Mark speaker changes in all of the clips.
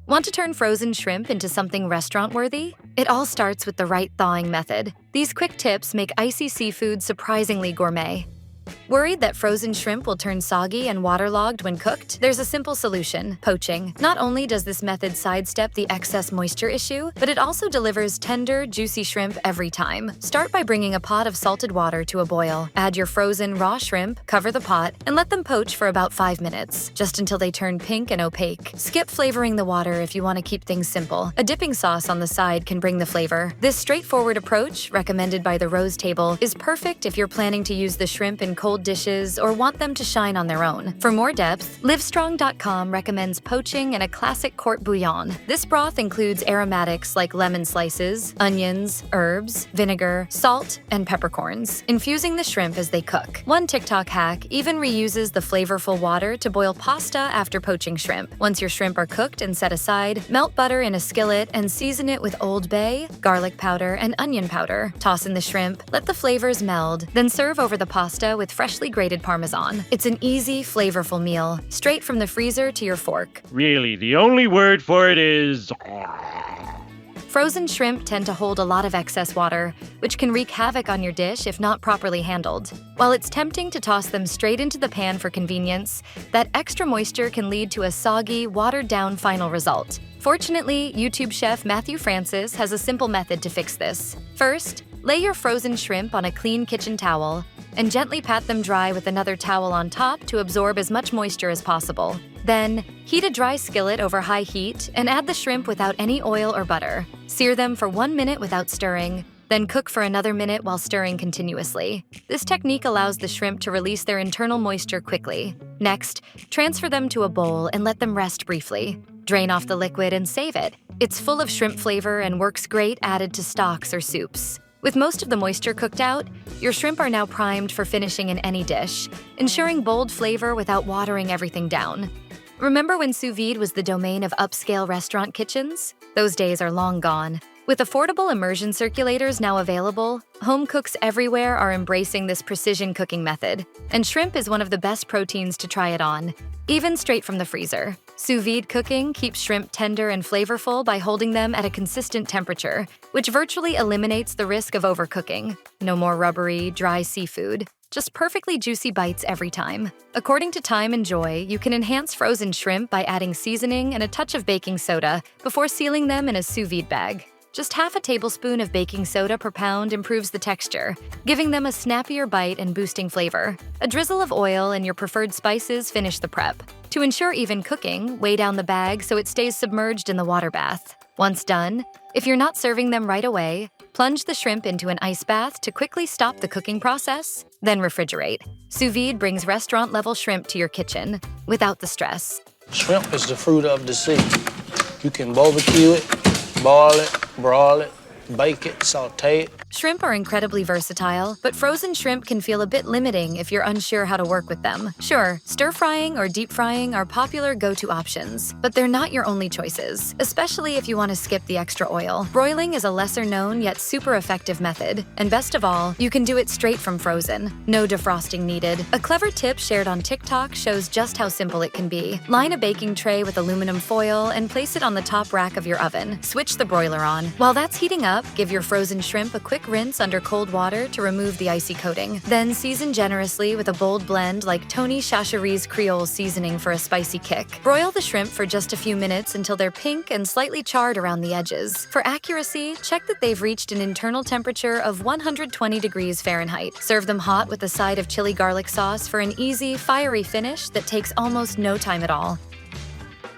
Speaker 1: Want to turn frozen shrimp into something restaurant-worthy? It all starts with the right thawing method. These quick tips make icy seafood surprisingly gourmet. Worried that frozen shrimp will turn soggy and waterlogged when cooked? There's a simple solution: poaching. Not only does this method sidestep the excess moisture issue, but it also delivers tender, juicy shrimp every time. Start by bringing a pot of salted water to a boil. Add your frozen raw shrimp, cover the pot, and let them poach for about 5 minutes, just until they turn pink and opaque. Skip flavoring the water if you want to keep things simple. A dipping sauce on the side can bring the flavor. This straightforward approach, recommended by the Rose Table, is perfect if you're planning to use the shrimp in cold dishes or want them to shine on their own. For more depth, Livestrong.com recommends poaching in a classic court bouillon. This broth includes aromatics like lemon slices, onions, herbs, vinegar, salt, and peppercorns, infusing the shrimp as they cook. One TikTok hack even reuses the flavorful water to boil pasta after poaching shrimp. Once your shrimp are cooked and set aside, melt butter in a skillet and season it with Old Bay, garlic powder, and onion powder. Toss in the shrimp, let the flavors meld, then serve over the pasta with freshly grated Parmesan. It's an easy, flavorful meal, straight from the freezer to your fork.
Speaker 2: Really, the only word for it is...
Speaker 1: Frozen shrimp tend to hold a lot of excess water, which can wreak havoc on your dish if not properly handled. While it's tempting to toss them straight into the pan for convenience, that extra moisture can lead to a soggy, watered-down final result. Fortunately, YouTube chef Matthew Francis has a simple method to fix this. First, lay your frozen shrimp on a clean kitchen towel and gently pat them dry with another towel on top to absorb as much moisture as possible. Then, heat a dry skillet over high heat and add the shrimp without any oil or butter. Sear them for 1 minute without stirring, then cook for another minute while stirring continuously. This technique allows the shrimp to release their internal moisture quickly. Next, transfer them to a bowl and let them rest briefly. Drain off the liquid and save it. It's full of shrimp flavor and works great added to stocks or soups. With most of the moisture cooked out, your shrimp are now primed for finishing in any dish, ensuring bold flavor without watering everything down. Remember when sous vide was the domain of upscale restaurant kitchens? Those days are long gone. With affordable immersion circulators now available, home cooks everywhere are embracing this precision cooking method, and shrimp is one of the best proteins to try it on, even straight from the freezer. Sous vide cooking keeps shrimp tender and flavorful by holding them at a consistent temperature, which virtually eliminates the risk of overcooking. No more rubbery, dry seafood, just perfectly juicy bites every time. According to Time and Joy, you can enhance frozen shrimp by adding seasoning and a touch of baking soda before sealing them in a sous vide bag. Just half a tablespoon of baking soda per pound improves the texture, giving them a snappier bite and boosting flavor. A drizzle of oil and your preferred spices finish the prep. To ensure even cooking, weigh down the bag so it stays submerged in the water bath. Once done, if you're not serving them right away, plunge the shrimp into an ice bath to quickly stop the cooking process, then refrigerate. Sous vide brings restaurant-level shrimp to your kitchen without the stress.
Speaker 3: Shrimp is the fruit of the sea. You can barbecue it, boil it, broil it, bake it, saute it.
Speaker 1: Shrimp are incredibly versatile, but frozen shrimp can feel a bit limiting if you're unsure how to work with them. Sure, stir-frying or deep-frying are popular go-to options, but they're not your only choices, especially if you want to skip the extra oil. Broiling is a lesser-known yet super effective method, and best of all, you can do it straight from frozen. No defrosting needed. A clever tip shared on TikTok shows just how simple it can be. Line a baking tray with aluminum foil and place it on the top rack of your oven. Switch the broiler on. While that's heating up, give your frozen shrimp a quick rinse under cold water to remove the icy coating. Then season generously with a bold blend like Tony Chachere's Creole seasoning for a spicy kick. Broil the shrimp for just a few minutes until they're pink and slightly charred around the edges. For accuracy, check that they've reached an internal temperature of 120 degrees Fahrenheit. Serve them hot with a side of chili garlic sauce for an easy, fiery finish that takes almost no time at all.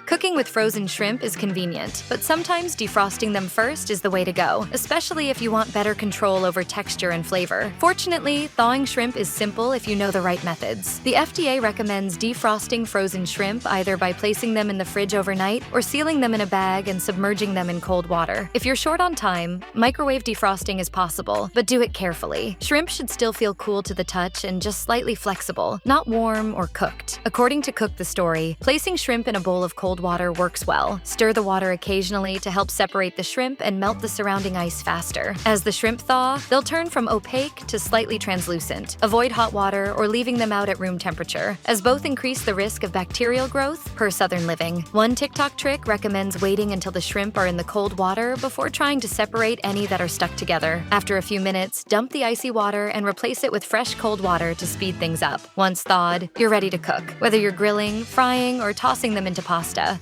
Speaker 1: Cooking with frozen shrimp is convenient, but sometimes defrosting them first is the way to go, especially if you want better control over texture and flavor. Fortunately, thawing shrimp is simple if you know the right methods. The FDA recommends defrosting frozen shrimp either by placing them in the fridge overnight or sealing them in a bag and submerging them in cold water. If you're short on time, microwave defrosting is possible, but do it carefully. Shrimp should still feel cool to the touch and just slightly flexible, not warm or cooked. According to Cook the Story, placing shrimp in a bowl of cold cold water works well. Stir the water occasionally to help separate the shrimp and melt the surrounding ice faster. As the shrimp thaw, they'll turn from opaque to slightly translucent. Avoid hot water or leaving them out at room temperature, as both increase the risk of bacterial growth per Southern Living. One TikTok trick recommends waiting until the shrimp are in the cold water before trying to separate any that are stuck together. After a few minutes, dump the icy water and replace it with fresh cold water to speed things up. Once thawed, you're ready to cook, whether you're grilling, frying, or tossing them into pasta.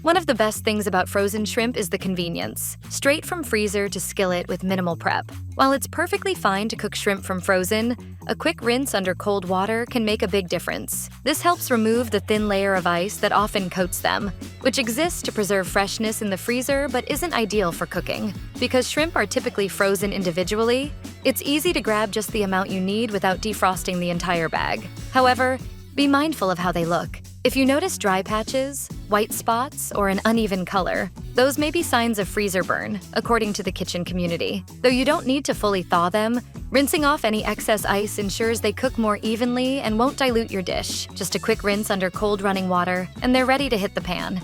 Speaker 1: One of the best things about frozen shrimp is the convenience. Straight from freezer to skillet with minimal prep. While it's perfectly fine to cook shrimp from frozen, a quick rinse under cold water can make a big difference. This helps remove the thin layer of ice that often coats them, which exists to preserve freshness in the freezer but isn't ideal for cooking. Because shrimp are typically frozen individually, it's easy to grab just the amount you need without defrosting the entire bag. However, be mindful of how they look. If you notice dry patches, white spots, or an uneven color, those may be signs of freezer burn, according to the kitchen community. Though you don't need to fully thaw them, rinsing off any excess ice ensures they cook more evenly and won't dilute your dish. Just a quick rinse under cold running water, and they're ready to hit the pan.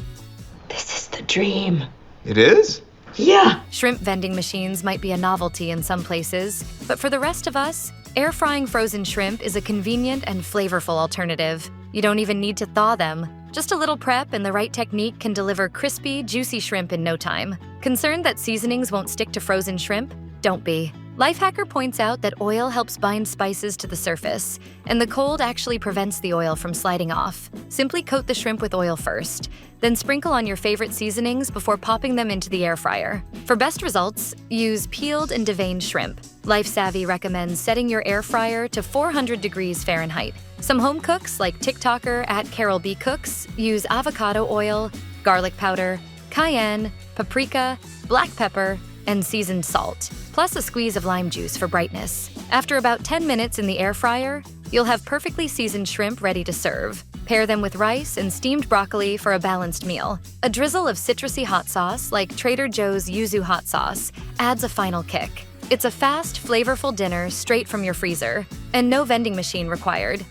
Speaker 4: This is the dream.
Speaker 5: It is?
Speaker 4: Yeah.
Speaker 1: Shrimp vending machines might be a novelty in some places, but for the rest of us, air frying frozen shrimp is a convenient and flavorful alternative. You don't even need to thaw them. Just a little prep and the right technique can deliver crispy, juicy shrimp in no time. Concerned that seasonings won't stick to frozen shrimp? Don't be. Lifehacker points out that oil helps bind spices to the surface, and the cold actually prevents the oil from sliding off. Simply coat the shrimp with oil first, then sprinkle on your favorite seasonings before popping them into the air fryer. For best results, use peeled and deveined shrimp. LifeSavvy recommends setting your air fryer to 400 degrees Fahrenheit. Some home cooks, like TikToker @CarolBCooks, use avocado oil, garlic powder, cayenne, paprika, black pepper, and seasoned salt, plus a squeeze of lime juice for brightness. After about 10 minutes in the air fryer, you'll have perfectly seasoned shrimp ready to serve. Pair them with rice and steamed broccoli for a balanced meal. A drizzle of citrusy hot sauce, like Trader Joe's yuzu hot sauce, adds a final kick. It's a fast, flavorful dinner straight from your freezer, and no vending machine required.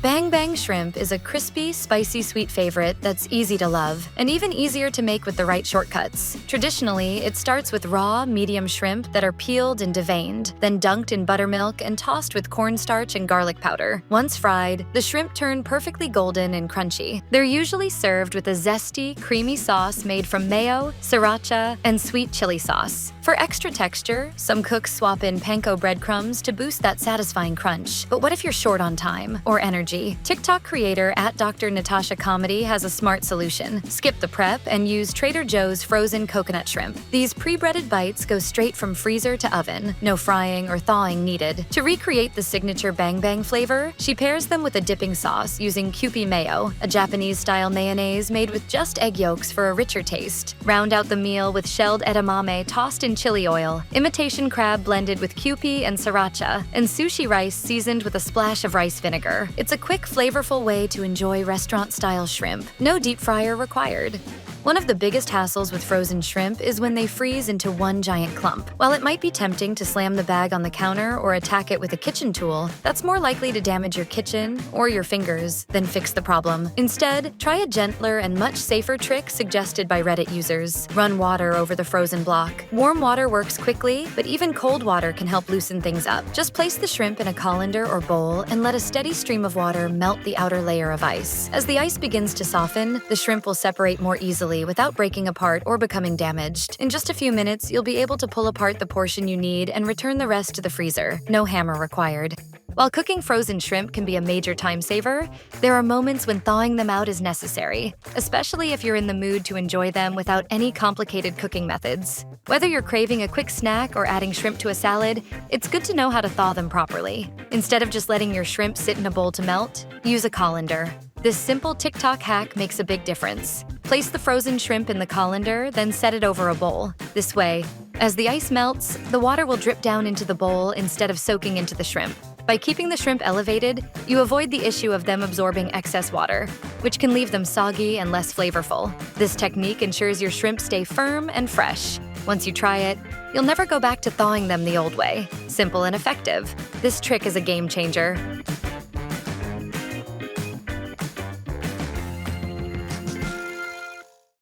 Speaker 1: Bang Bang Shrimp is a crispy, spicy sweet favorite that's easy to love, and even easier to make with the right shortcuts. Traditionally, it starts with raw, medium shrimp that are peeled and deveined, then dunked in buttermilk and tossed with cornstarch and garlic powder. Once fried, the shrimp turn perfectly golden and crunchy. They're usually served with a zesty, creamy sauce made from mayo, sriracha, and sweet chili sauce. For extra texture, some cooks swap in panko breadcrumbs to boost that satisfying crunch. But what if you're short on time or energy? TikTok creator @DrNatashaComedy has a smart solution. Skip the prep and use Trader Joe's frozen coconut shrimp. These pre-breaded bites go straight from freezer to oven, no frying or thawing needed. To recreate the signature Bang Bang flavor, she pairs them with a dipping sauce using Kewpie mayo, a Japanese-style mayonnaise made with just egg yolks for a richer taste. Round out the meal with shelled edamame tossed in chili oil, imitation crab blended with Kewpie and sriracha, and sushi rice seasoned with a splash of rice vinegar. It's a quick, flavorful way to enjoy restaurant-style shrimp. No deep fryer required. One of the biggest hassles with frozen shrimp is when they freeze into one giant clump. While it might be tempting to slam the bag on the counter or attack it with a kitchen tool, that's more likely to damage your kitchen or your fingers than fix the problem. Instead, try a gentler and much safer trick suggested by Reddit users. Run water over the frozen block. Warm water works quickly, but even cold water can help loosen things up. Just place the shrimp in a colander or bowl and let a steady stream of water melt the outer layer of ice. As the ice begins to soften, the shrimp will separate more easily without breaking apart or becoming damaged. In just a few minutes, you'll be able to pull apart the portion you need and return the rest to the freezer. No hammer required. While cooking frozen shrimp can be a major time saver, there are moments when thawing them out is necessary, especially if you're in the mood to enjoy them without any complicated cooking methods. Whether you're craving a quick snack or adding shrimp to a salad, it's good to know how to thaw them properly. Instead of just letting your shrimp sit in a bowl to melt, use a colander. This simple TikTok hack makes a big difference. Place the frozen shrimp in the colander, then set it over a bowl. This way, as the ice melts, the water will drip down into the bowl instead of soaking into the shrimp. By keeping the shrimp elevated, you avoid the issue of them absorbing excess water, which can leave them soggy and less flavorful. This technique ensures your shrimp stay firm and fresh. Once you try it, you'll never go back to thawing them the old way. Simple and effective. This trick is a game changer.